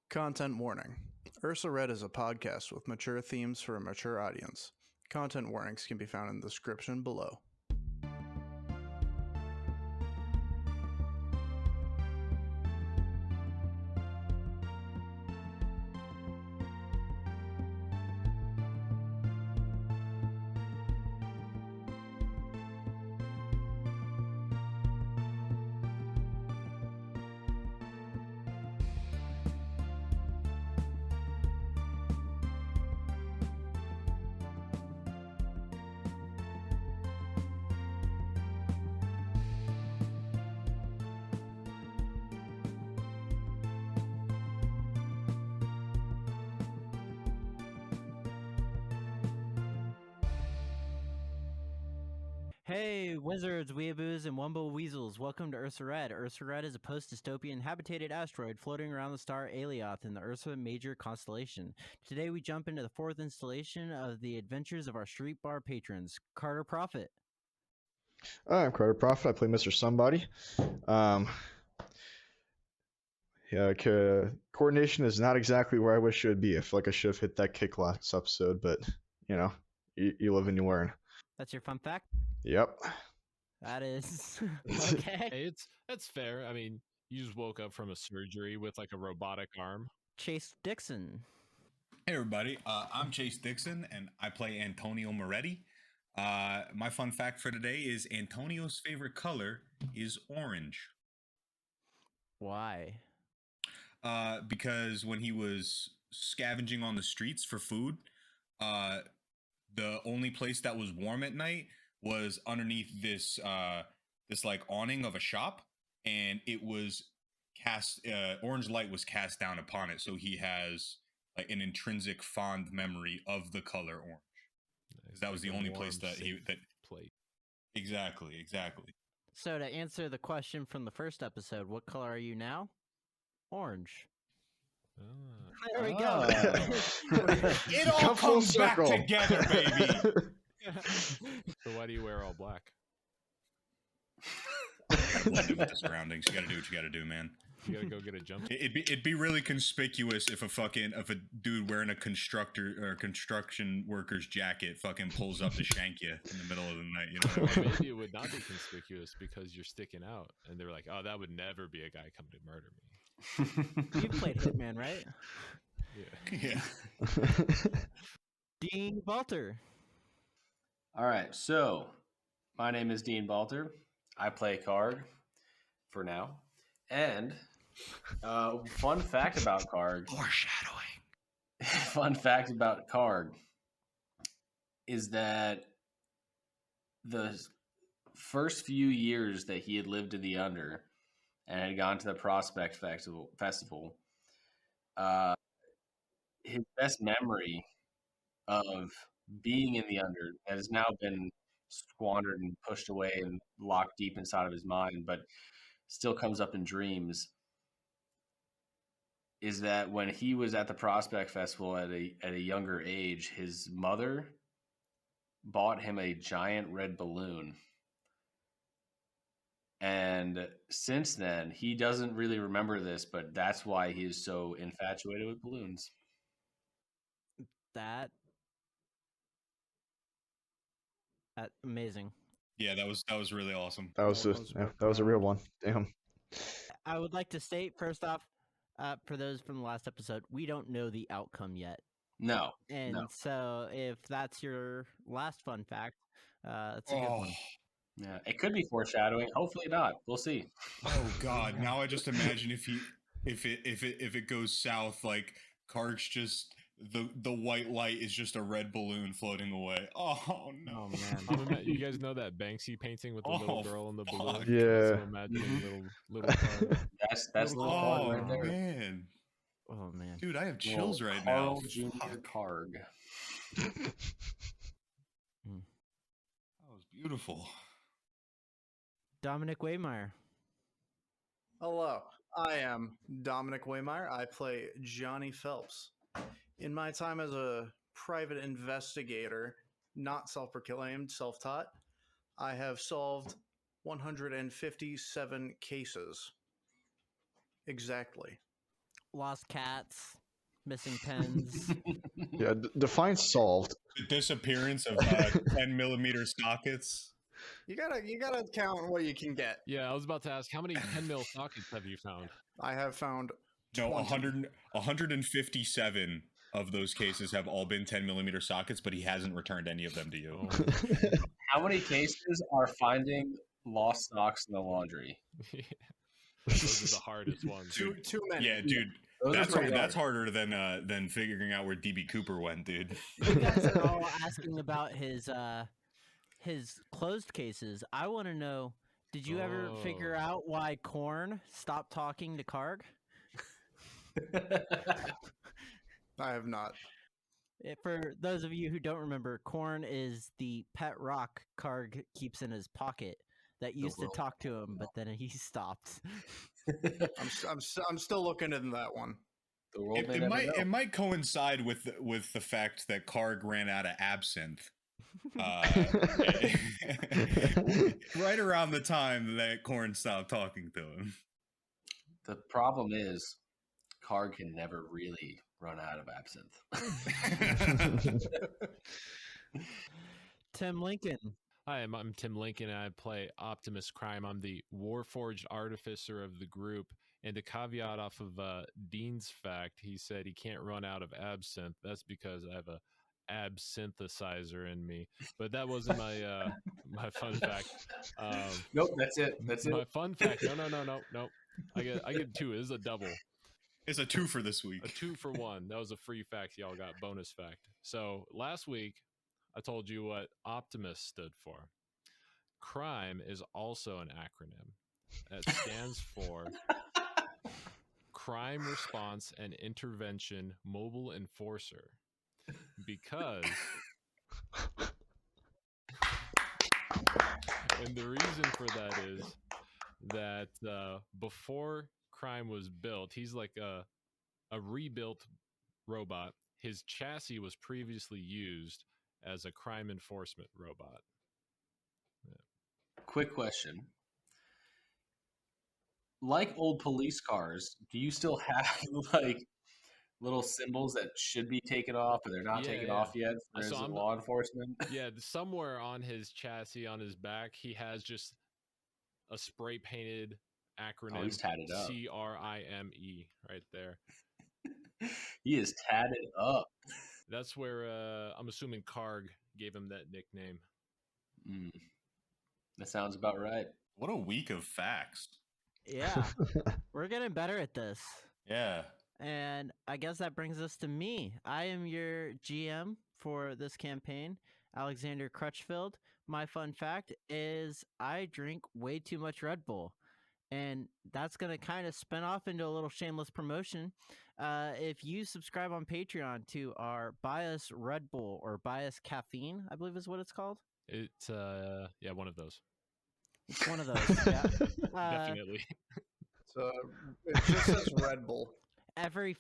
Content warning. Ursa Red is a podcast with mature themes for a mature audience. Content warnings can be found in the description below. Hey, wizards, weeaboos, and wumbo weasels, welcome to Ursa Red. Ursa Red is a post-dystopian habitated asteroid floating around the star Alioth in the Ursa Major constellation. Today we jump into the fourth installation of the adventures of our street bar patrons, Carter Prophet. I'm Carter Prophet. I play Mr. Somebody. Coordination is not exactly where I wish it would be. I feel like I should have hit that kick last episode, but you live and you learn. That's your fun fact? Yep. That is okay. Hey, that's fair. I mean, you just woke up from a surgery with like a robotic arm. Chase Dixon. Hey everybody, I'm Chase Dixon and I play Antonio Moretti. My fun fact for today is Antonio's favorite color is orange. Why? Because when he was scavenging on the streets for food, the only place that was warm at night was underneath this like awning of a shop, and it was cast orange light was cast down upon it, so he has like an intrinsic fond memory of the color orange. Because that was the only place that plate. Exactly. So to answer the question from the first episode, what color are you now? Orange. There we go. It all comes back together, baby. So why do you wear all black? You gotta blend in with the surroundings. You gotta do what you gotta do, man. You gotta go get a jump. It'd be really conspicuous if a dude wearing a construction worker's jacket fucking pulls up to shank you in the middle of the night. You know, Or maybe it would not be conspicuous because you're sticking out, and they're like, "Oh, that would never be a guy coming to murder me." You played Hitman, right? Yeah. Dean Balter. All right, so my name is Dean Balter. I play Karg for now. And fun fact about Karg. Foreshadowing. Fun fact about Karg is that the first few years that he had lived in the Under and had gone to the Prospect Festival, his best memory of being in the Under has now been squandered and pushed away and locked deep inside of his mind, but still comes up in dreams, is that when he was at the Prospect Festival at a younger age, his mother bought him a giant red balloon. And since then, he doesn't really remember this, but that's why he is so infatuated with balloons. That's amazing. Yeah, that was really awesome. That was a real one. Damn. I would like to state first off, for those from the last episode, we don't know the outcome yet. No. So if that's your last fun fact, it's a good one. Yeah, it could be foreshadowing. Hopefully not. We'll see. Oh God! Now I just imagine if it goes south, like Karg's just the white light is just a red balloon floating away. Oh no, man! You guys know that Banksy painting with the little girl and the balloon? Yeah. So imagining little Karg. That's little Karg right there. Man. Oh man, dude, I have chills right Carl now. Jr. Karg. That was beautiful. Dominic Waymeyer. Hello, I am Dominic Waymeyer. I play Johnny Phelps. In my time as a private investigator, not self-proclaimed, self-taught, I have solved 157 cases. Exactly. lost cats, missing pens. Yeah, define solved. The disappearance of 10mm sockets. You gotta count what you can get. Yeah, I was about to ask, how many 10 mil sockets have you found? I have found No, 20. 157 of those cases have all been 10mm sockets, but he hasn't returned any of them to you. Oh, How many cases are finding lost socks in the laundry? yeah. Those are the hardest ones. Too many. Yeah, dude. Those are pretty That's hard. harder than figuring out where DB Cooper went, dude. You guys are all asking about his closed cases. I want to know, did you ever figure Oh. out why Korn stopped talking to Karg? I have not. For those of you who don't remember, Korn is the pet rock Karg keeps in his pocket that used to world talk to him, but then he stopped. I'm still looking into that one. The world may It never might know. it might coincide with the fact that Karg ran out of absinthe. Right around the time that Korn stopped talking to him. The problem is, Karg can never really run out of absinthe. Tim Lincoln. Hi, I'm Tim Lincoln, and I play Optimus Crime. I'm the Warforged artificer of the group. And to caveat off of Dean's fact, he said he can't run out of absinthe. That's because I have a absynthesizer in me. But that wasn't my my fun fact. Nope, that's it. That's My it. fun fact. No. I get two. It is a double. It's a 2 for this A week. 2 for 1. That was a free fact. Y'all got bonus fact. So last week, I told you what Optimus stood for. Crime is also an acronym. It stands for Crime Response and Intervention Mobile Enforcer. Because, and the reason for that is that before Crime was built, he's like a rebuilt robot. His chassis was previously used as a crime enforcement robot. Quick question. Like old police cars, do you still have like little symbols that should be taken off, but they're not Yeah, taken yeah. off yet? For So instance, law enforcement. Yeah, somewhere on his chassis, on his back, he has just a spray painted acronym. he's tatted up. CRIME right there. He is tatted up. That's where I'm assuming Karg gave him that nickname. Mm. That sounds about right. What a week of facts. Yeah, we're getting better at this. Yeah. And I guess that brings us to me. I am your GM for this campaign, Alexander Crutchfield. My fun fact is I drink way too much Red Bull. And that's going to kind of spin off into a little shameless promotion. If you subscribe on Patreon to our Bias Red Bull or Bias Caffeine, I believe is what it's called. It's one of those. It's one of those. Yeah. Definitely. So it just says Red Bull. Every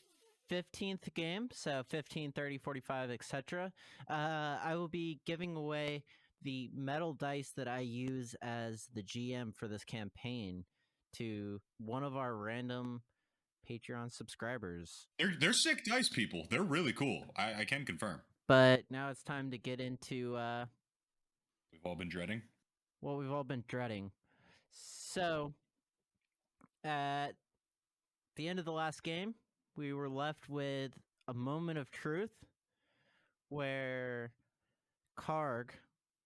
15th game, so 15, 30, 45, etc., I will be giving away the metal dice that I use as the GM for this campaign to one of our random Patreon subscribers. They're sick dice people. They're really cool. I can confirm. But now it's time to get into We've all been dreading. what we've all been dreading. So, at the end of the last game, we were left with a moment of truth where Karg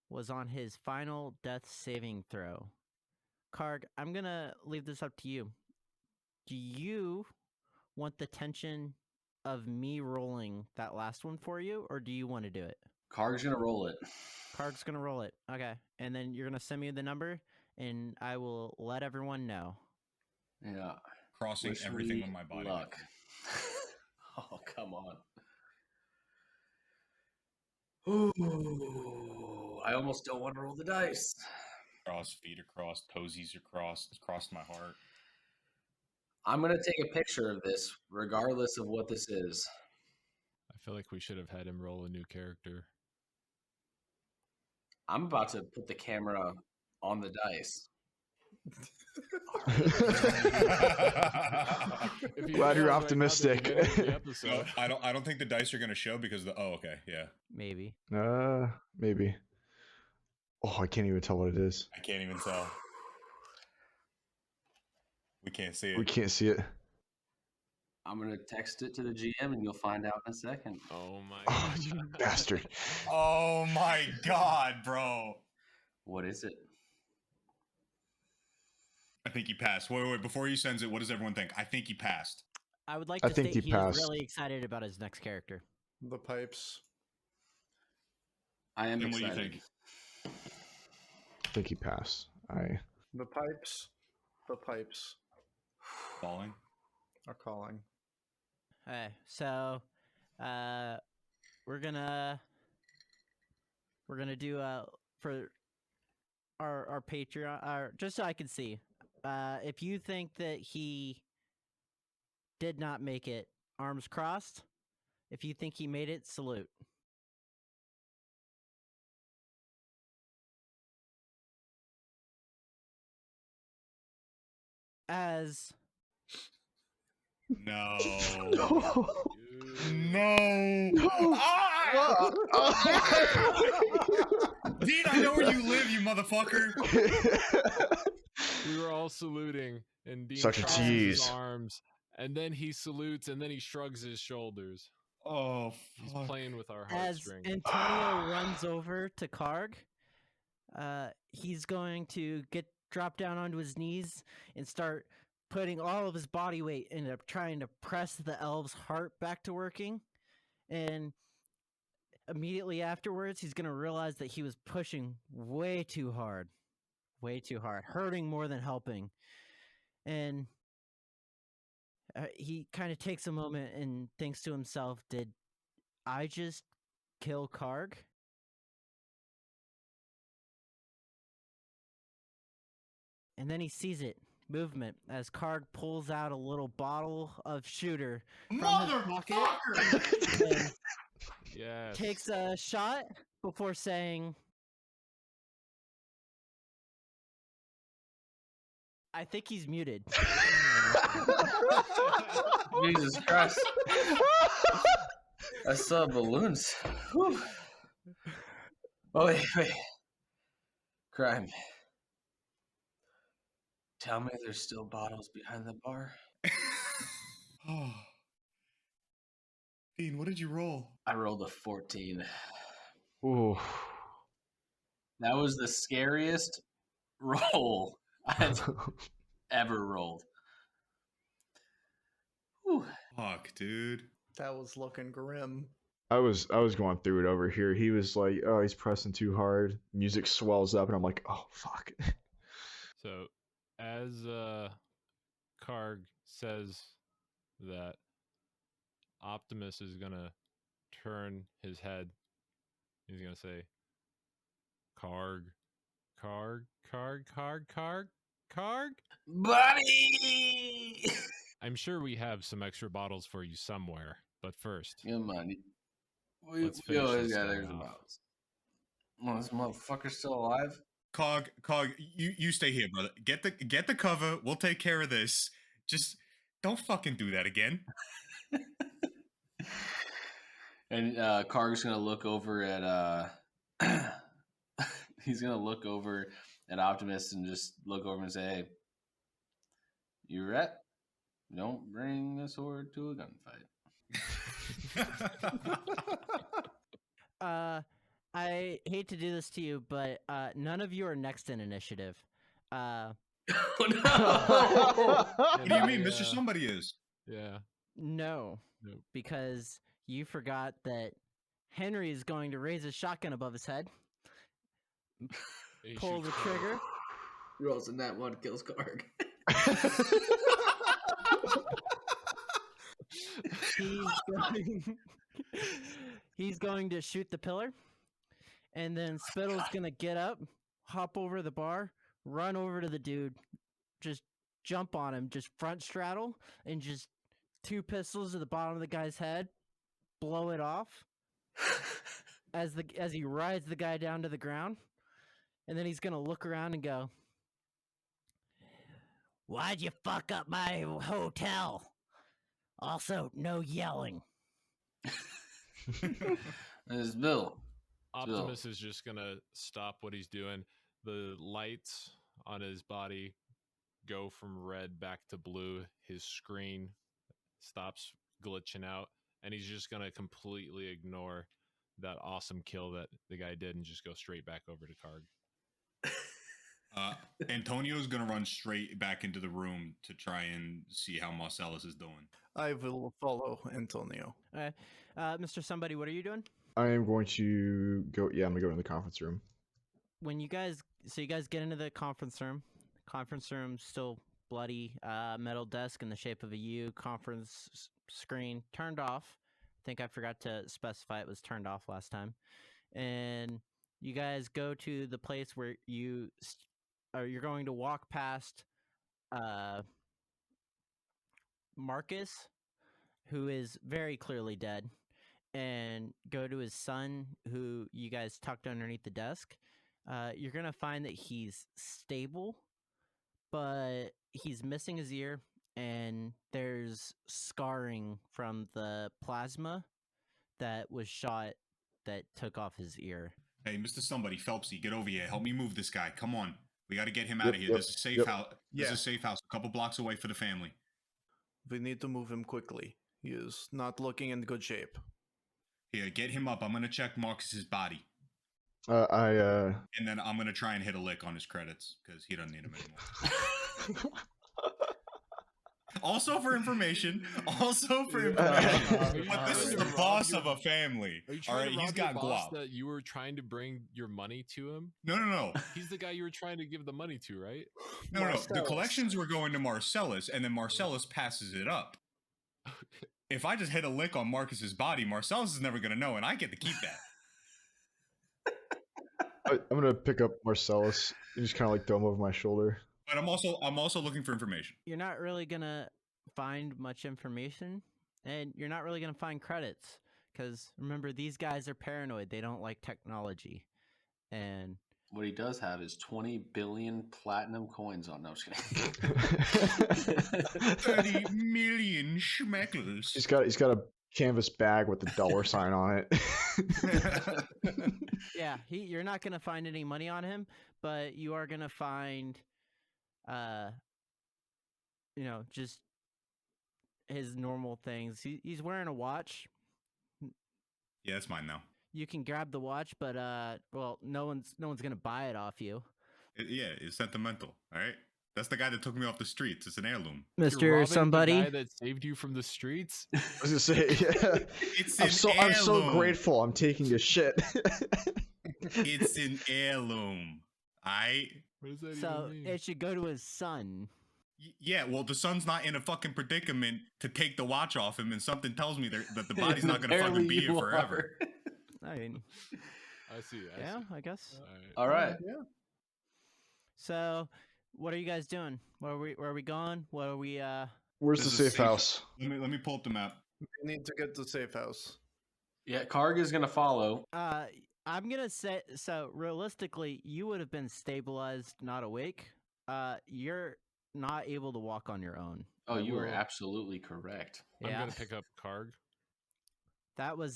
was on his final death saving throw. Karg, I'm going to leave this up to you. Do you want the tension of me rolling that last one for you, or do you want to do it? Karg's gonna roll it. Karg's going to roll it. Okay. And then you're going to send me the number, and I will let everyone know. Yeah. Crossing Wish everything me on my body. luck. Oh, come on. Ooh, I almost don't want to roll the dice. Cross, feet across, toesies across. It's crossed my heart. I'm going to take a picture of this, regardless of what this is. I feel like we should have had him roll a new character. I'm about to put the camera on the dice. If he Glad you're fails right now, optimistic. then we end the No, episode. I don't think the dice are gonna show because the. Oh, okay, yeah. Maybe. Maybe. Oh, I can't even tell what it is. I can't even tell. We can't see We it. can't see it. I'm gonna text it to the GM and you'll find out in a second. Oh my Oh, god. you bastard. Oh my god, bro! What is it? I think he passed. Wait. Before he sends it, what does everyone think? I think he passed. I would like I to think state he he is passed. really excited about his next character. The pipes. I am Then what do you excited. think? I think he passed. The pipes. The pipes Falling. are calling. Okay, so we're gonna do for our Patreon, just so I can see. If you think that he did not make it, arms crossed. If you think he made it, salute. As No. Dude. No. Ah! Dean, I know where you live, you motherfucker. We were all saluting, and Dean Such a crosses his tease. arms, and then he salutes, and then he shrugs his shoulders. Oh, He's fuck. playing with our as heartstrings. Antonio runs over to Karg, he's going to drop down onto his knees and start putting all of his body weight into trying to press the elf's heart back to working. And immediately afterwards, he's going to realize that he was pushing way too hard, hurting more than helping. And he kind of takes a moment and thinks to himself, did I just kill Karg? And then he sees it, movement, as Karg pulls out a little bottle of shooter from his pocket and Yes. takes a shot before saying, I think he's muted. Jesus Christ. I saw balloons. Whew. Oh, wait. Crime. Tell me there's still bottles behind the bar. Oh. Dean, what did you roll? I rolled a 14. Ooh. That was the scariest roll I've ever rolled. Whew. Fuck, dude. That was looking grim. I was going through it over here. He was like, "Oh, he's pressing too hard." Music swells up, and I'm like, "Oh, fuck." So, as Karg says that, Optimus is gonna turn his head. He's gonna say, "Karg, Karg, Karg, Karg, Karg, Karg." Buddy! I'm sure we have some extra bottles for you somewhere, but first, Come on. We Let's finish always this got guy extra off. bottles. Well, this motherfucker's still alive? Cog, you stay here, brother. Get the cover. We'll take care of this. Just don't fucking do that again. And Karg's gonna look over at he's gonna look over at Optimus and just look over and say, "Hey, you ret? Don't bring a sword to a gunfight." I hate to do this to you, but none of you are next in initiative. Oh What do you mean, Mr. Somebody is? Yeah. No, Nope. because you forgot that Henry is going to raise his shotgun above his head, He pull the shoots trigger, Rolls in that one, kills Karg. he's going to shoot the pillar, and then Spittle's gonna get up, hop over the bar, run over to the dude, just jump on him, just front straddle, and just 2 pistols to the bottom of the guy's head, blow it off as he rides the guy down to the ground, and then he's gonna look around and go, Why'd you fuck up my hotel? Also, no yelling. It's Bill. Optimus is just gonna stop what he's doing. The lights on his body go from red back to blue. His screen stops glitching out, and he's just gonna completely ignore that awesome kill that the guy did and just go straight back over to Karg. Antonio's gonna run straight back into the room to try and see how Marcellus is doing. I will follow Antonio. Okay. Mr. Somebody, what are you doing? I am going to go. Yeah, I'm gonna go in the conference room. When you guys get into the conference room. Conference room still bloody, metal desk in the shape of a U, conference screen turned off. I think I forgot to specify it was turned off last time. And you guys go to the place where you're going to walk past Marcus, who is very clearly dead, and go to his son, who you guys tucked underneath the desk. You're going to find that he's stable, but he's missing his ear, and there's scarring from the plasma that was shot that took off his ear. Hey, Mr. Somebody, Phelpsy, get over here. Help me move this guy. Come on. We got to get him out of here. Yep, This is a safe yep. house. This is Yeah. a safe house, a couple blocks away for the family. We need to move him quickly. He is not looking in good shape. Here, get him up. I'm gonna check Marcus's body, I and then I'm gonna try and hit a lick on his credits because he doesn't need them anymore. Also for information. Also for information. But this is the boss of a family. Are you All trying right, to rob he's your got boss guap. that you were trying to bring your money to him? No. He's the guy you were trying to give the money to, right? No. The Marcellus. collections were going to Marcellus, and then Marcellus passes it up. If I just hit a lick on Marcus's body, Marcellus is never going to know, and I get to keep that. I'm gonna pick up Marcellus and just kind of like throw him over my shoulder. But I'm also looking for information. You're not really going to find much information, and you're not really going to find credits, because remember, these guys are paranoid. They don't like technology. And What he does have is 20 billion platinum coins on. No, I'm just kidding. 30 million schmeckles. He's got a canvas bag with the dollar sign on it. yeah, you're not going to find any money on him, but you are going to find, just his normal things. He's wearing a watch. Yeah, it's mine now. You can grab the watch, but no one's gonna buy it off you. It's sentimental. All right, that's the guy that took me off the streets. It's an heirloom. You're Mr. robbing Somebody. the guy that saved you from the streets. I was gonna say, yeah. It's I'm so grateful. I'm taking a shit. It's an heirloom. What does that So even mean? it should go to his son. Yeah, well, the son's not in a fucking predicament to take the watch off him, and something tells me that the body's not going to fucking be here forever. I mean, I see. I guess. All right. Yeah. So, what are you guys doing? Where are we going? What are we? Where's This the is safe house? Let me pull up the map. We need to get to the safe house. Yeah, Karg is going to follow. I'm gonna say so. Realistically, you would have been stabilized, not awake. You're not able to walk on your own. Oh, you are will- absolutely correct. I'm Yeah, gonna pick up Karg. that was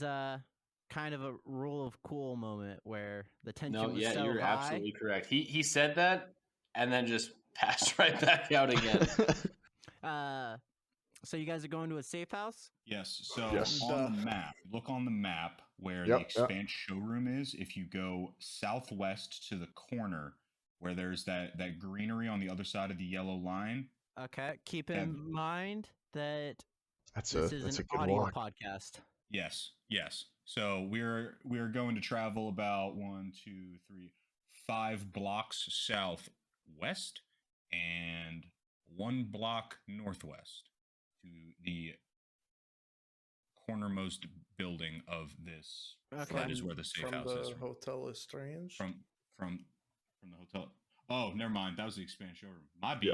kind of a rule of cool moment where the tension No, was yeah, so you're high. absolutely correct. He said that and then just passed right back out again. So you guys are going to a safe house? Yes. So Yes. on the map, look on the map where Yep, the Expanse showroom is. If you go southwest to the corner where there's that greenery on the other side of the yellow line. Okay. Keep Yeah. in mind that That's this a is an good audio walk. podcast. Yes. So we're going to travel about 5 blocks southwest and 1 block northwest to the cornermost building of this. Okay. That is where the safe From house is. the Hotel Lestrange. From the hotel. Oh, never mind. That was the Expanse showroom. My B.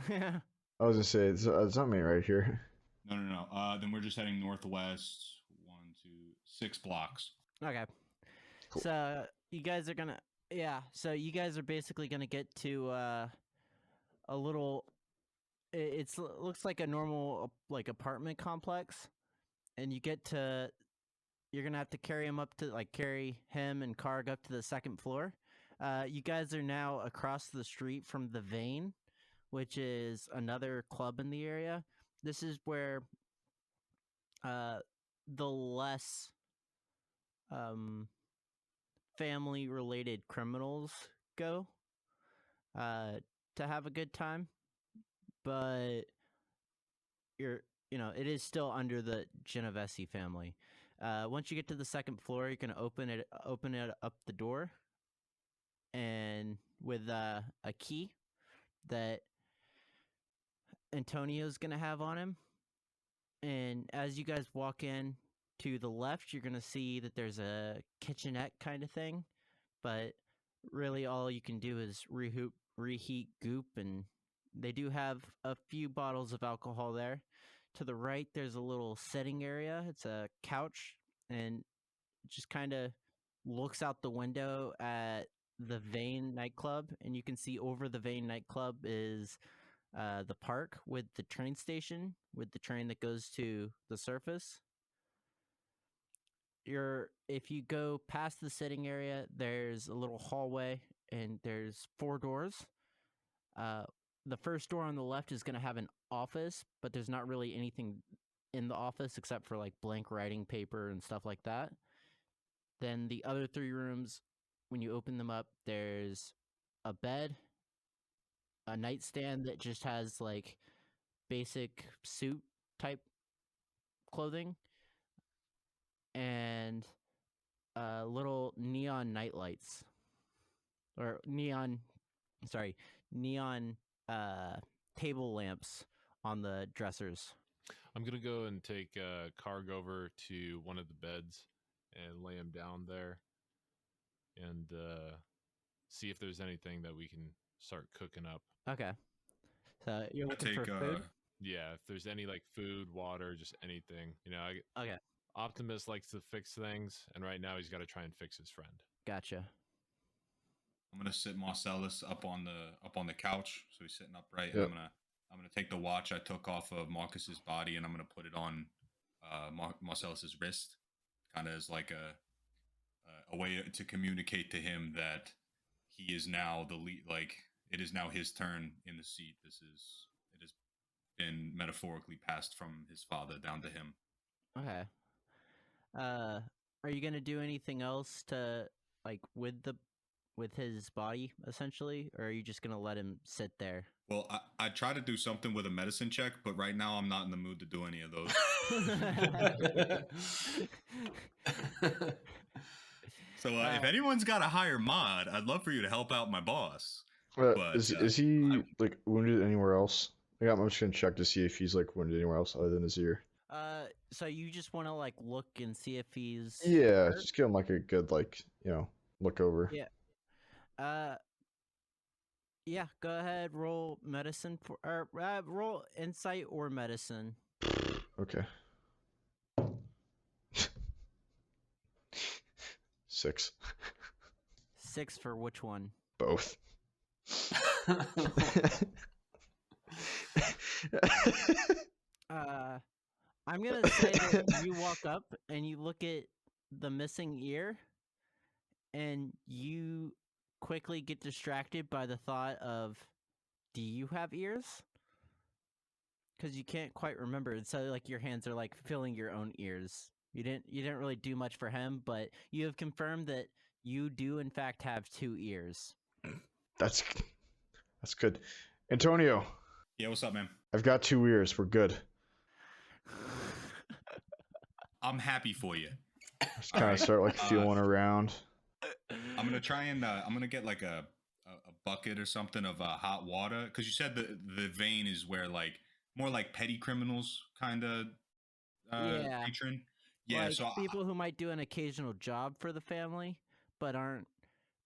Yeah, I was gonna say it's not me right here. No. Then we're just heading northwest 6 blocks. Okay. Cool. So you guys are gonna, yeah. So you guys are basically gonna get to a little. It's looks like a normal like apartment complex, and you're gonna have to carry him and Karg up to the second floor. You guys are now across the street from the Vein, which is another club in the area. This is where the less um, family related criminals go to have a good time, but you're it is still under the Genovese family. Once you get to the second floor, you're gonna open it up the door, and with a key that Antonio's gonna have on him. And as you guys walk in to the left, you're gonna see that there's a kitchenette kind of thing, but really all you can do is reheat goop, and they do have a few bottles of alcohol there. To the right, there's a little sitting area. It's a couch, and it just kind of looks out the window at the Vein nightclub, and you can see over the Vein nightclub is the park with the train station, with the train that goes to the surface. If you go past the sitting area, there's a little hallway, and there's 4 doors. The first door on the left is going to have an office, but there's not really anything in the office except for like blank writing paper and stuff like that. Then the other 3 rooms, when you open them up, there's a bed, a nightstand that just has like basic suit type clothing, and little neon night lights, or neon table lamps on the dressers. I'm gonna go and take Karg over to one of the beds and lay him down there, and see if there's anything that we can start cooking up. Okay. So you're I looking take for food? Yeah, if there's any like food, water, just anything. Okay. Optimus likes to fix things, and right now he's got to try and fix his friend. Gotcha. I'm gonna sit Marcellus up on the couch, so he's sitting upright, Yep. and I'm gonna take the watch I took off of Marcus's body, and I'm gonna put it on Marcellus's wrist, kind of as like a way to communicate to him that he is now the lead. Like, it is now his turn in the seat. It has been metaphorically passed from his father down to him. Okay. Are you gonna do anything else to like with his body essentially, or are you just gonna let him sit there? Well, I try to do something with a medicine check, but right now I'm not in the mood to do any of those. So if anyone's got a higher mod, I'd love for you to help out my boss. But, is he like wounded anywhere else? I'm just gonna check to see if he's like wounded anywhere else other than his ear. So you just want to like look and see if he's Yeah, hurt? just give him like a good look over. Yeah. Yeah, go ahead, roll medicine or roll insight or medicine. Okay. 6. 6 for which one? Both. I'm gonna say that you walk up and you look at the missing ear, and you quickly get distracted by the thought of, do you have ears? Because you can't quite remember. And so like your hands are like filling your own ears. You didn't really do much for him, but you have confirmed that you do in fact have 2 ears. That's good. Antonio, yeah, what's up, man? I've got 2 ears. We're good. I'm happy for you. Just kind of start like feeling around. I'm gonna try and I'm gonna get like a bucket or something of hot water, because you said the vein is where like more like petty criminals kind of Yeah. patron. Yeah, like so people who might do an occasional job for the family but aren't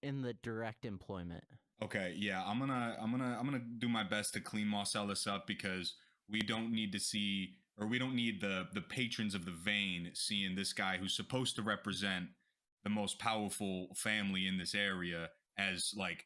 in the direct employment. okay, yeah, I'm gonna do my best to clean Marcellus up, because we don't need to see, or we don't need the patrons of the vein seeing this guy who's supposed to represent the most powerful family in this area as like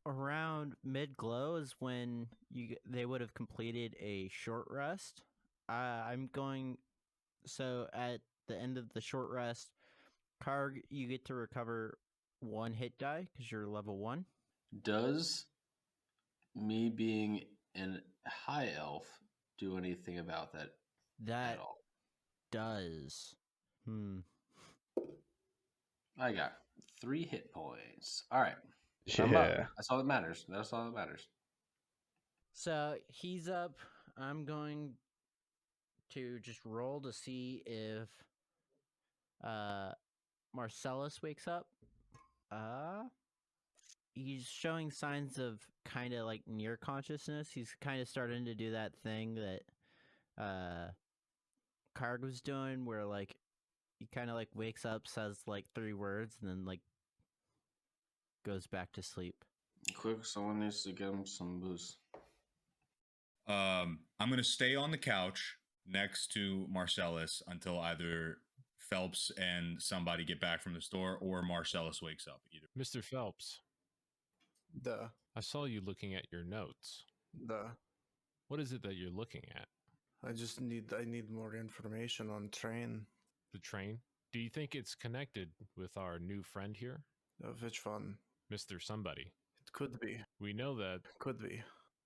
around mid glow is when they would have completed a short rest. I'm going. So at the end of the short rest, Karg, you get to recover 1 hit die because you're level 1. Does me being an high elf do anything about that That at all? does. I got 3 hit points. All right. I'm Yeah. up. That's all that matters. That's all that matters. So he's up. I'm going to just roll to see if Marcellus wakes up. He's showing signs of kind of like near consciousness. He's kind of starting to do that thing that Karg was doing, where like he kind of like wakes up, says like 3 words, and then like goes back to sleep. Quick, someone needs to get him some booze. I'm gonna stay on the couch next to Marcellus until either Phelps and somebody get back from the store or Marcellus wakes up. Either. Mr. Phelps, Duh. I saw you looking at your notes. Duh. What is it that you're looking at? I need more information on train. The train? Do you think it's connected with our new friend here, Which one? Mr. Somebody? It could be. We know that Could be.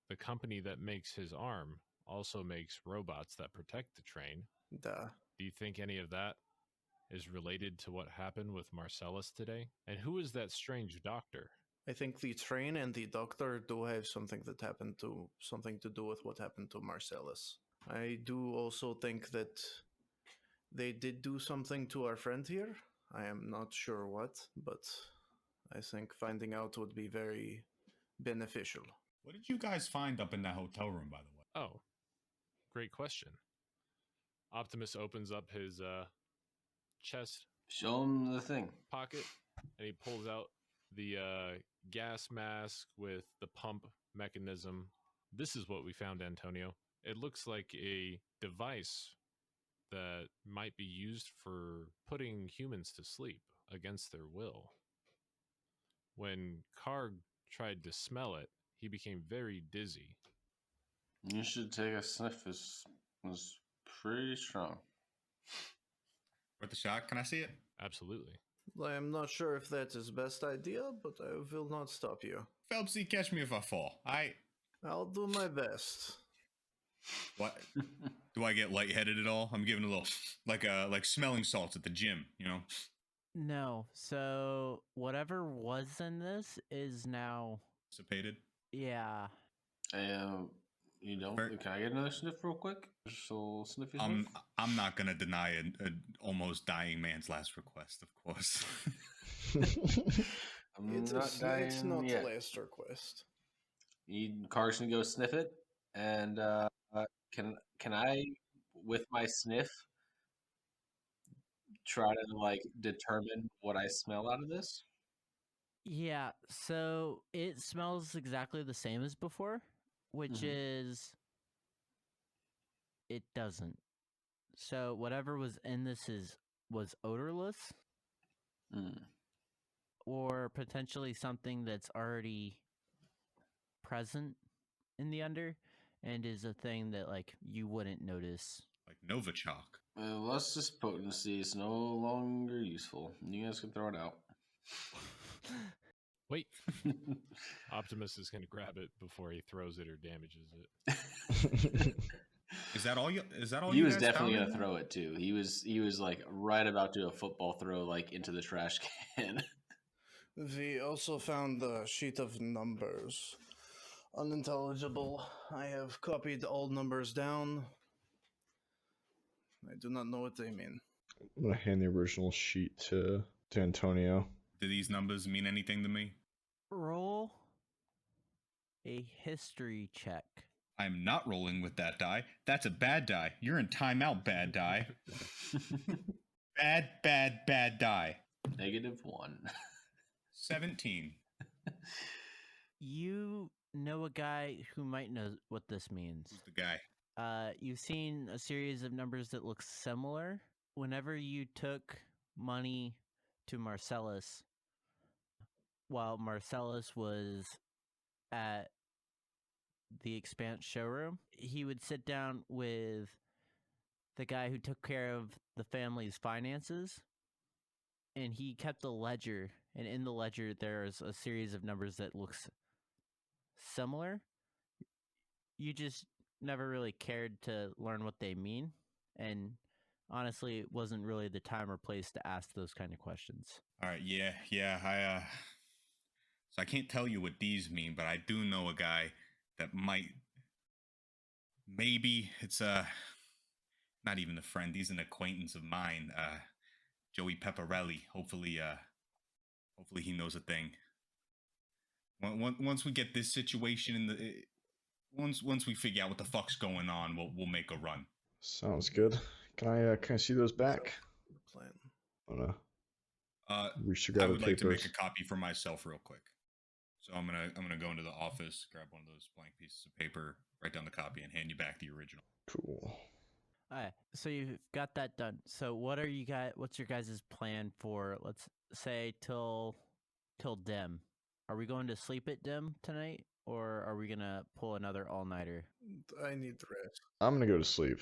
the company that makes his arm also makes robots that protect the train. Duh. Do you think any of that is related to what happened with Marcellus today? And who is that strange doctor? I think the train and the doctor do have something to do with what happened to Marcellus. I do also think that they did do something to our friend here. I am not sure what, but I think finding out would be very beneficial. What did you guys find up in that hotel room, by the way? Oh, great question. Optimus opens up his chest Show him the thing. pocket and he pulls out the gas mask with the pump mechanism. This is what we found, Antonio. It looks like a device that might be used for putting humans to sleep against their will. When Karg tried to smell it, he became very dizzy. You should take a sniff. It's pretty strong. Worth a shot? Can I see it? Absolutely. I am not sure if that is best idea, but I will not stop you. Phelpsy, catch me if I fall. I'll do my best. What? Do I get lightheaded at all? I'm giving a little like smelling salts at the gym, you know? No. So whatever was in this is now. Dissipated. Yeah. You don't. Bert? Can I get another sniff real quick? Just a little sniffy I'm sniff. I'm not gonna deny an almost dying man's last request, of course. I'm It's not dying it's not yet. last request. Carson go sniff it, and can I, with my sniff, try to like determine what I smell out of this? Yeah, so it smells exactly the same as before, which is it doesn't. So whatever was in this was odorless or potentially something that's already present in the under and is a thing that like you wouldn't notice. Like Novichok. Lustrous potency is no longer useful. You guys can throw it out. Wait. Optimus is going to grab it before he throws it or damages it. Is that all you? Is that all He you was guys definitely found gonna in throw it too. He was like right about to do a football throw like into the trash can. We also found the sheet of numbers. Unintelligible. I have copied all numbers down. I do not know what they mean. I'm gonna hand the original sheet to Antonio. Do these numbers mean anything to me? Roll a history check. I'm not rolling with that die. That's a bad die. You're in timeout, bad die. bad die. -1. 17. You know a guy who might know what this means. Who's the guy? You've seen a series of numbers that look similar. Whenever you took money to Marcellus, while Marcellus was at the Expanse showroom. He would sit down with the guy who took care of the family's finances, and he kept a ledger. And in the ledger, there's a series of numbers that looks similar. You just never really cared to learn what they mean, and honestly, it wasn't really the time or place to ask those kind of questions. All right, yeah. So I can't tell you what these mean, but I do know a guy that might. Maybe it's not even a friend. He's an acquaintance of mine. Joey Pepperelli. Hopefully he knows a thing. Once we get this situation in the once we figure out what the fuck's going on, we'll make a run. Sounds good. Can I see those back? Plan. Oh no. We should I grab would the like to make papers. a copy for myself real quick. So I'm gonna go into the office, grab one of those blank pieces of paper, write down the copy, and hand you back the original. Cool. All right, so you've got that done. So what's your guys' plan for, let's say, till dim? Are we going to sleep at dim tonight, or are we gonna pull another all-nighter? I need the rest. I'm gonna go to sleep.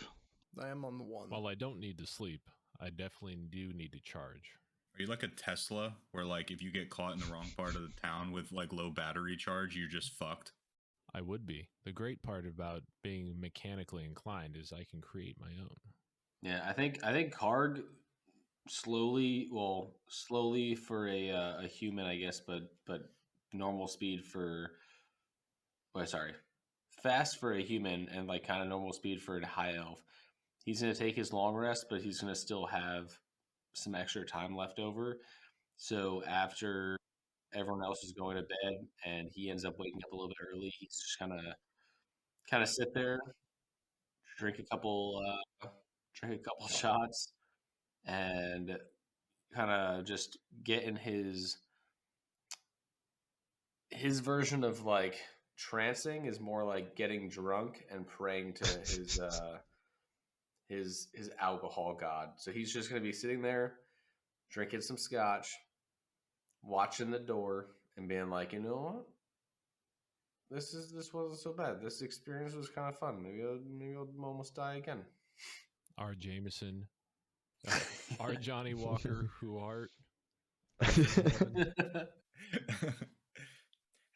I am on the one. While I don't need to sleep, I definitely do need to charge. Are you like a Tesla, where like if you get caught in the wrong part of the town with like low battery charge, you're just fucked? I would be. The great part about being mechanically inclined is I can create my own. Yeah, I think Karg slowly for a human, I guess, but normal speed for. Oh, sorry, fast for a human and like kind of normal speed for a high elf. He's gonna take his long rest, but he's gonna still have some extra time left over. So after everyone else is going to bed and he ends up waking up a little bit early, he's just kind of sit there, drink a couple shots, and kind of just get in his version of like trancing is more like getting drunk and praying to his alcohol god. So he's just going to be sitting there drinking some scotch, watching the door, and being like, you know what? This wasn't so bad. This experience was kind of fun. Maybe I'll almost die again. R. Jameson, R. Johnny Walker, who art.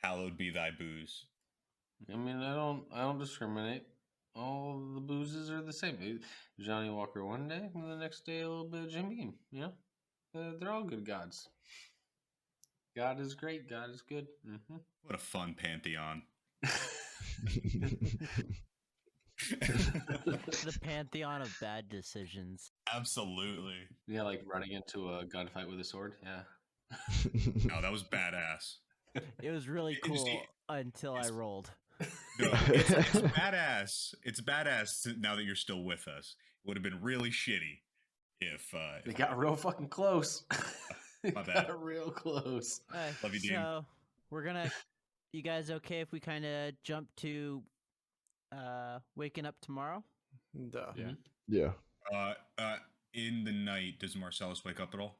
Hallowed be thy booze. I mean, I don't discriminate. All the boozes are the same. Johnny Walker one day, and the next day a little bit of Jim Beam. You know, they're all good gods. God is great. God is good. Mm-hmm. What a fun pantheon. The pantheon of bad decisions. Absolutely. Yeah, like running into a gunfight with a sword. Yeah. No, that was badass. It was really You see, cool until I rolled. No, it's badass. It's badass now that you're still with us. It would have been really shitty if They got real fucking close. My bad. Got real close. Love you, Dean. So we're gonna. You guys okay if we kind of jump to waking up tomorrow? Duh. Yeah. Yeah. In the night, does Marcellus wake up at all?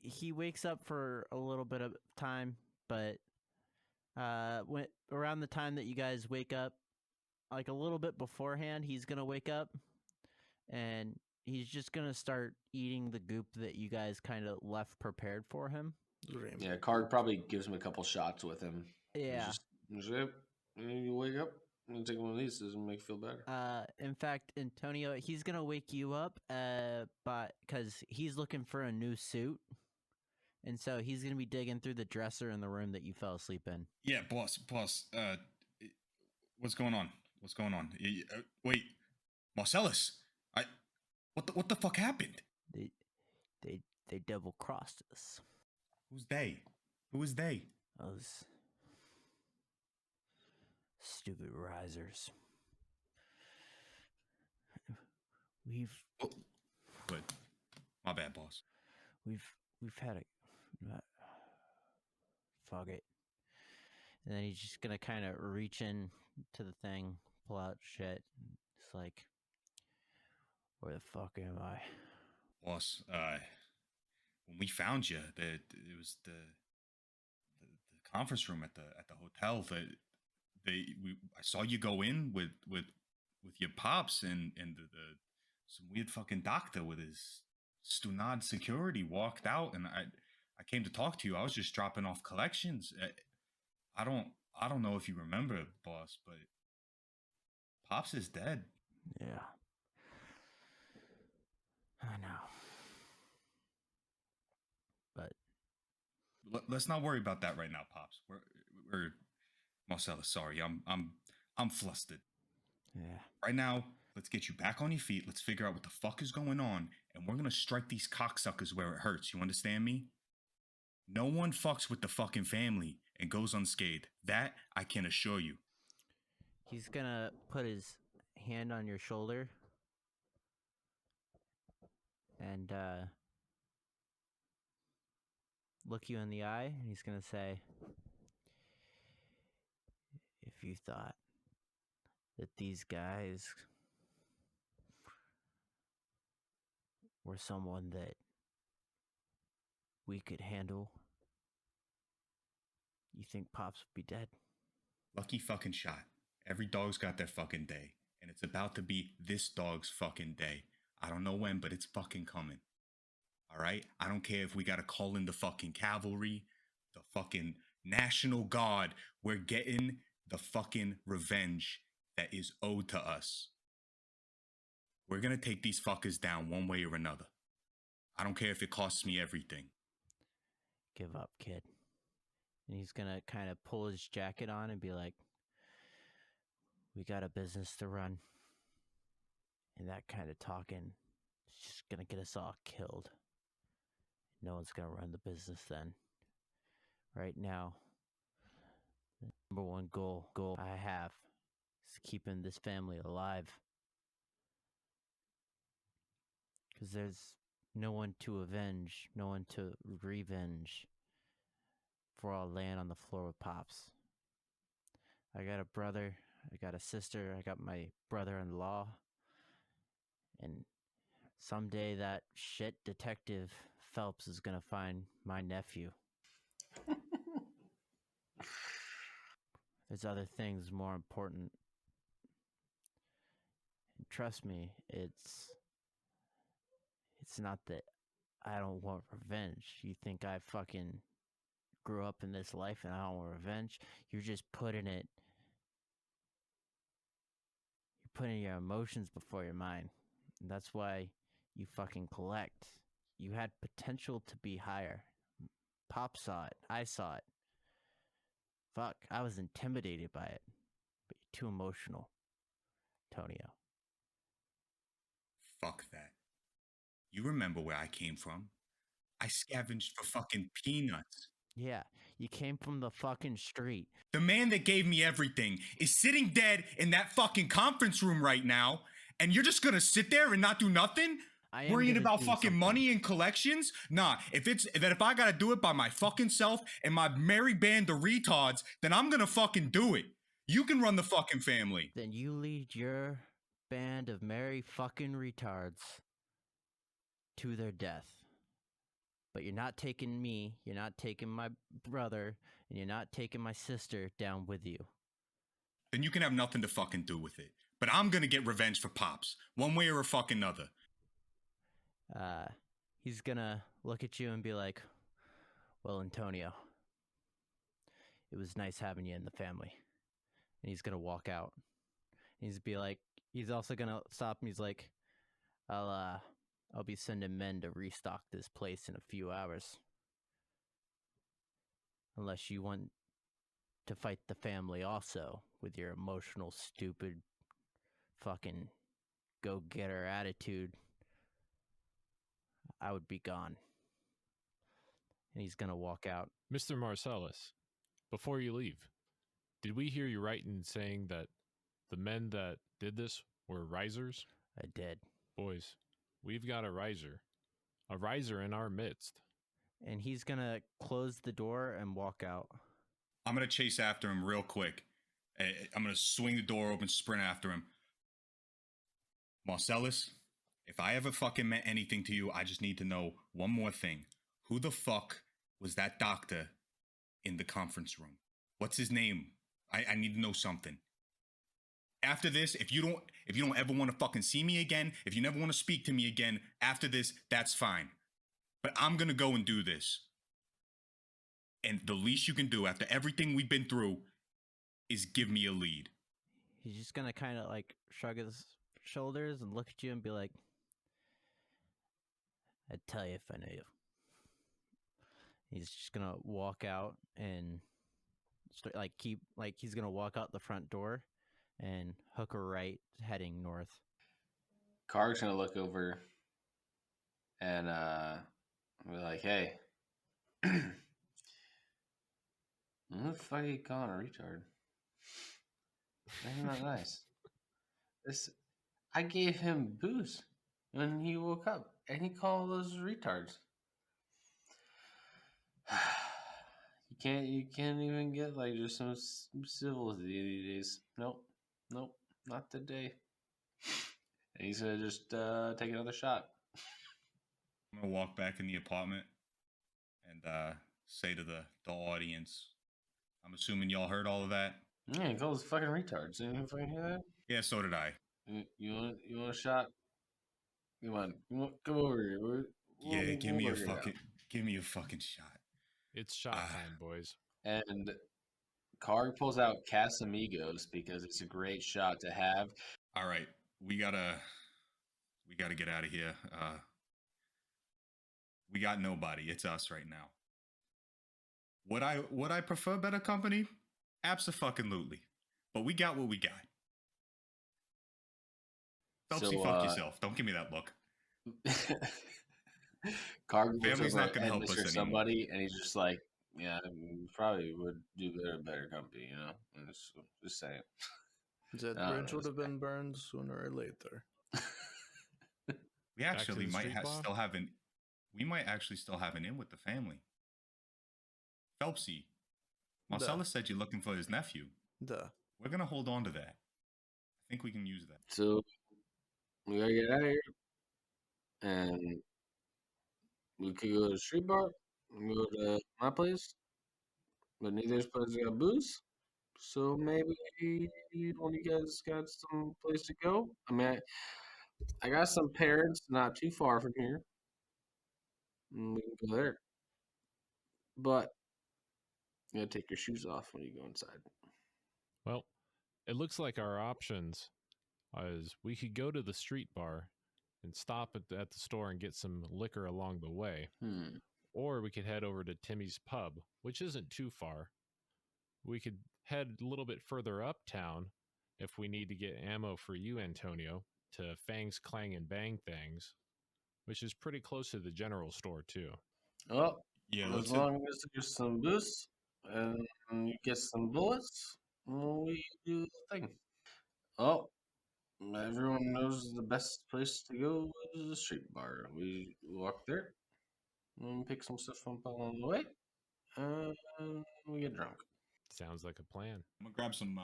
He wakes up for a little bit of time, but when around the time that you guys wake up, like a little bit beforehand, he's gonna wake up, and he's just gonna start eating the goop that you guys kind of left prepared for him. Yeah, Karg probably gives him a couple shots with him. Yeah. Just you wake up and take one of these. Doesn't make you feel better. In fact, Antonio, he's gonna wake you up, because he's looking for a new suit, and so he's gonna be digging through the dresser in the room that you fell asleep in. Yeah, boss. What's going on? What's going on? Wait, Marcellus. What the fuck happened? They double crossed us. Who's they? Who is they? Those stupid risers. We've Good. My bad, boss. we've had a fuck it. And then he's just gonna kind of reach in to the thing, pull out shit. It's like, where the fuck am I? Boss, when we found you, it was the conference room at the hotel. I saw you go in with your pops and the some weird fucking doctor with his stunad security walked out, and I came to talk to you. I was just dropping off collections. I don't know if you remember, boss, but pops is dead. Yeah. I know. But Let's not worry about that right now, pops. We're Marcellus. Sorry, I'm flustered. yeah. Right now, let's get you back on your feet. Let's figure out what the fuck is going on, and we're gonna strike these cocksuckers where it hurts. You understand me? No one fucks with the fucking family and goes unscathed. That I can assure you. He's gonna put his hand on your shoulder and look you in the eye, and he's gonna say, if you thought that these guys were someone that we could handle, you think Pops would be dead? Lucky fucking shot. Every dog's got their fucking day, and it's about to be this dog's fucking day. I don't know when, but it's fucking coming. All right? I don't care if we gotta call in the fucking cavalry, the fucking National Guard. We're getting the fucking revenge that is owed to us. We're gonna take these fuckers down one way or another. I don't care if it costs me everything. Give up, kid. And he's gonna kind of pull his jacket on and be like, we got a business to run. And that kind of talking is just gonna get us all killed. No one's gonna run the business then. Right now, the number one goal I have is keeping this family alive. Because there's no one to avenge, no one to revenge for all laying on the floor with Pops. I got a brother, I got a sister, I got my brother-in-law, and someday that shit detective Phelps is gonna find my nephew. There's other things more important. And trust me, it's not that I don't want revenge. You think I fucking grew up in this life and I don't want revenge? You're just putting your emotions before your mind. And that's why you fucking collect. You had potential to be higher. Pop saw it. I saw it. Fuck, I was intimidated by it. But you're too emotional, Tonio. Fuck that. You remember where I came from. I scavenged for fucking peanuts. Yeah, you came from the fucking street. The man that gave me everything is sitting dead in that fucking conference room right now, and you're just gonna sit there and not do nothing? Worrying about fucking money and collections? Nah, if I gotta do it by my fucking self and my merry band of retards, then I'm gonna fucking do it. You can run the fucking family. Then you lead your band of merry fucking retards to their death. But you're not taking me, you're not taking my brother, and you're not taking my sister down with you. Then you can have nothing to fucking do with it. But I'm gonna get revenge for Pops, one way or a fucking other. He's gonna look at you and be like, well, Antonio, it was nice having you in the family. And he's gonna walk out. He's also gonna stop and he's like, I'll be sending men to restock this place in a few hours. Unless you want to fight the family also with your emotional, stupid, fucking go-getter attitude, I would be gone. And he's gonna walk out. Mr. Marcellus, before you leave, did we hear you right in saying that the men that did this were risers? I did. Boys, we've got a riser in our midst. And he's gonna close the door and walk out. I'm gonna chase after him real quick. I'm gonna swing the door open, sprint after him. Marcellus, if I ever fucking meant anything to you, I just need to know one more thing. Who the fuck was that doctor in the conference room? What's his name? I need to know something. After this, if you don't ever want to fucking see me again, if you never want to speak to me again, after this, that's fine. But I'm gonna go and do this. And the least you can do after everything we've been through is give me a lead. He's just gonna kind of like shrug his shoulders and look at you and be like, "I'd tell you if I knew you." He's just gonna walk out and he's gonna walk out the front door and hook a right, heading north. Karg's gonna look over and be like, "Hey, who the fuck are you calling a retard? That's not nice. This, I gave him booze when he woke up, and he called those retards. You can't even get like just some civility these days. Nope, not today." And he's gonna just take another shot. I'm gonna walk back in the apartment and say to the audience, I'm assuming y'all heard all of that. Yeah, he calls fucking retards. Didn't you fucking hear that? Yeah, so did I. You want a shot? Come over here. Yeah, give me a work it out. fucking shot. It's shot time, boys. And Karg pulls out Casamigos because it's a great shot to have. All right, we gotta get out of here. We got nobody. It's us right now. Would I prefer better company? Absolutely. But we got what we got. Phelpsy, fuck yourself. Don't give me that look. Karg Family's not gonna help us anymore. Somebody, and he's just like, yeah, probably would do better company, you know. Just saying. That bridge would have been burned sooner or later. We actually might We might actually still have an in with the family. Phelpsy, Marcellus said you're looking for his nephew. Duh. We're gonna hold on to that. I think we can use that. So we gotta get out of here, and we could go to the street bar, and go to my place, but neither's place got booze. So maybe one of you guys got some place to go. I mean, I got some parents not too far from here, and we can go there. But you gotta take your shoes off when you go inside. Well, it looks like our options is we could go to the street bar and stop at the store and get some liquor along the way. Or we could head over to Timmy's Pub, which isn't too far. We could head a little bit further uptown if we need to get ammo for you, Antonio, to Fang's Clang and Bang Things, which is pretty close to the general store, too. Well, yeah, as long as there's some booze and you get some bullets, we do the thing. Oh, everyone knows the best place to go is the street bar. We walk there and pick some stuff up along the way, and we get drunk. Sounds like a plan. I'm gonna grab some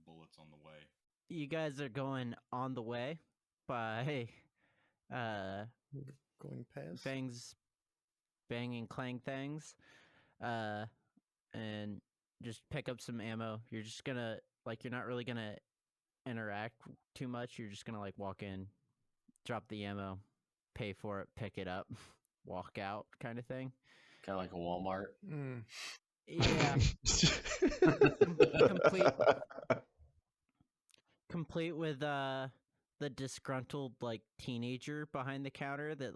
bullets on the way. You guys are going on the way by Going past Fang's Bang and Clang Things, and just pick up some ammo. You're just gonna you're not really gonna interact too much. You're just gonna walk in, drop the ammo, pay for it, pick it up, walk out, kind of thing. Kind of like a Walmart. Yeah. complete with the disgruntled teenager behind the counter that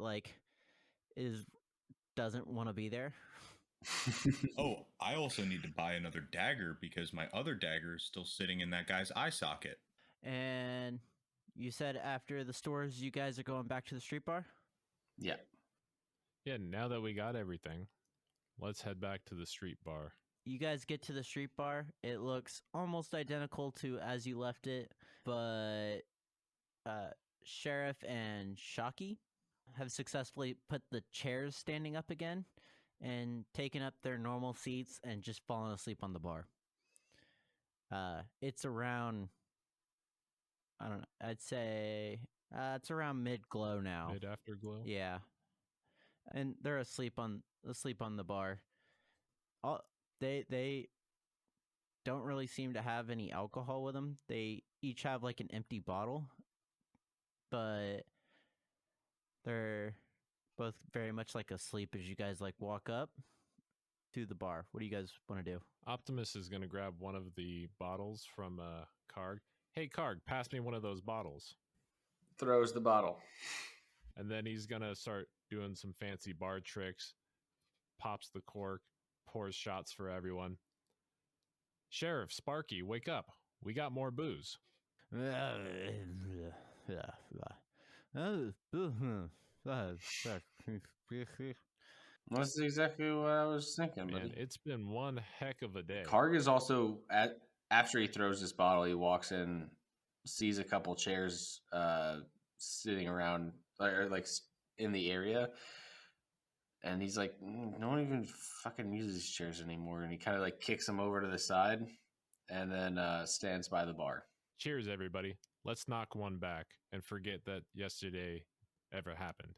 doesn't want to be there. Oh, I also need to buy another dagger because my other dagger is still sitting in that guy's eye socket. And you said after the stores, you guys are going back to the street bar? Yeah. Yeah, now that we got everything, let's head back to the street bar. You guys get to the street bar. It looks almost identical to as you left it, but Sheriff and Shocky have successfully put the chairs standing up again and taken up their normal seats and just fallen asleep on the bar. It's around, I don't know, I'd say it's around mid-glow now. Mid-afterglow? Yeah. And they're asleep on the bar. They don't really seem to have any alcohol with them. They each have like an empty bottle, but they're both very much like asleep as you guys like walk up to the bar. What do you guys want to do? Optimus is going to grab one of the bottles from Karg. Hey, Karg, pass me one of those bottles. Throws the bottle. And then he's going to start doing some fancy bar tricks, pops the cork, pours shots for everyone. Sheriff, Sparky, wake up. We got more booze. That's exactly what I was thinking, Man, buddy. it's been one heck of a day. Karg is also after he throws this bottle, he walks in, sees a couple chairs sitting around or like in the area, and he's like, no one even fucking uses these chairs anymore. And he kind of like kicks them over to the side, and then stands by the bar. Cheers, everybody. Let's knock one back and forget that yesterday ever happened.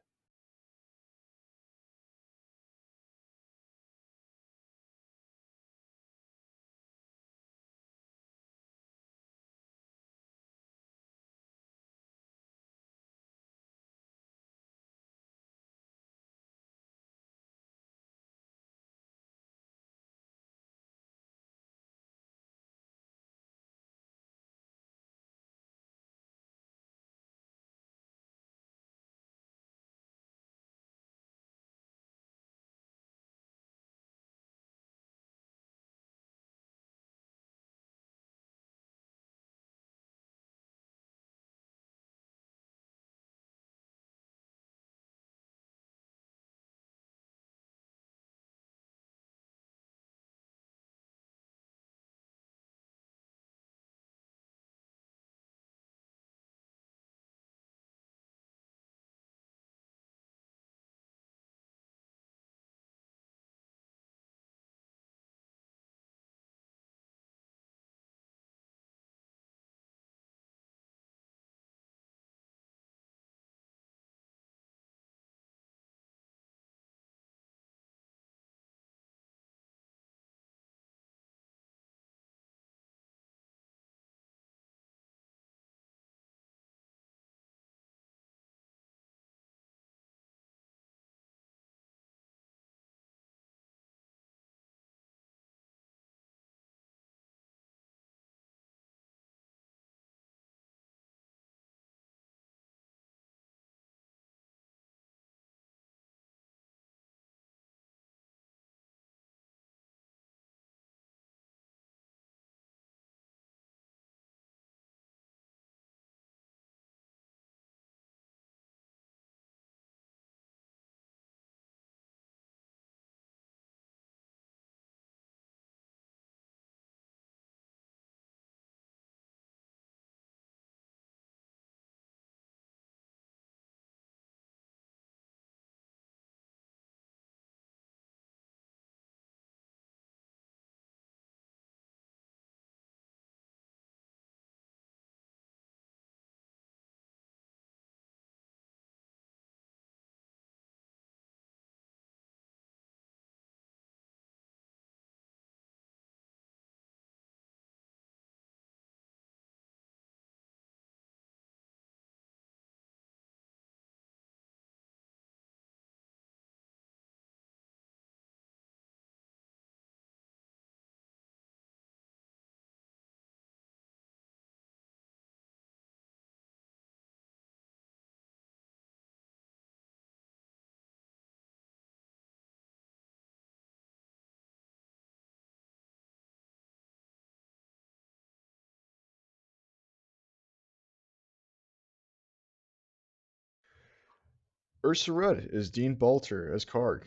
Ursa Red is Dean Balter as Karg.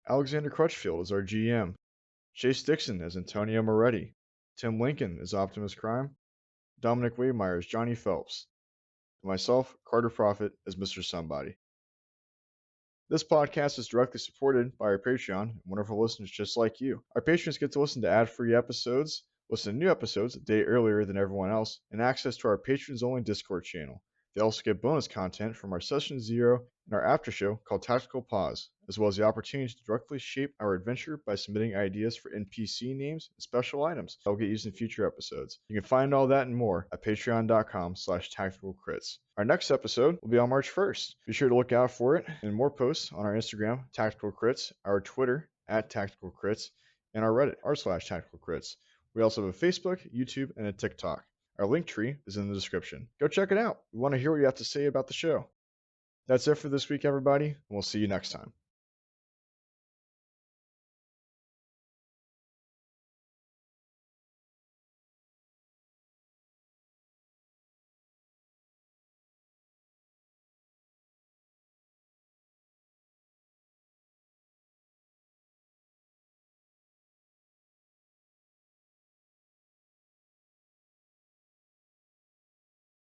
Alexander Crutchfield is our GM. Chase Dixon as Antonio Moretti. Tim Lincoln as Optimus Prime. Dominic Waymeyer as Johnny Phelps. And myself, Carter Prophet, as Mr. Somebody. This podcast is directly supported by our Patreon and wonderful listeners just like you. Our patrons get to listen to ad-free episodes, listen to new episodes a day earlier than everyone else, and access to our patrons-only Discord channel. They also get bonus content from our Session 0 and our after show called Tactical Pause, as well as the opportunity to directly shape our adventure by submitting ideas for NPC names and special items that will get used in future episodes. You can find all that and more at patreon.com/tacticalcrits. Our next episode will be on March 1st. Be sure to look out for it and more posts on our Instagram, Tactical Crits, our Twitter, @Tactical Crits, and our Reddit, r/Tactical Crits. We also have a Facebook, YouTube, and a TikTok. Our link tree is in the description. Go check it out. We want to hear what you have to say about the show. That's it for this week, everybody, and we'll see you next time.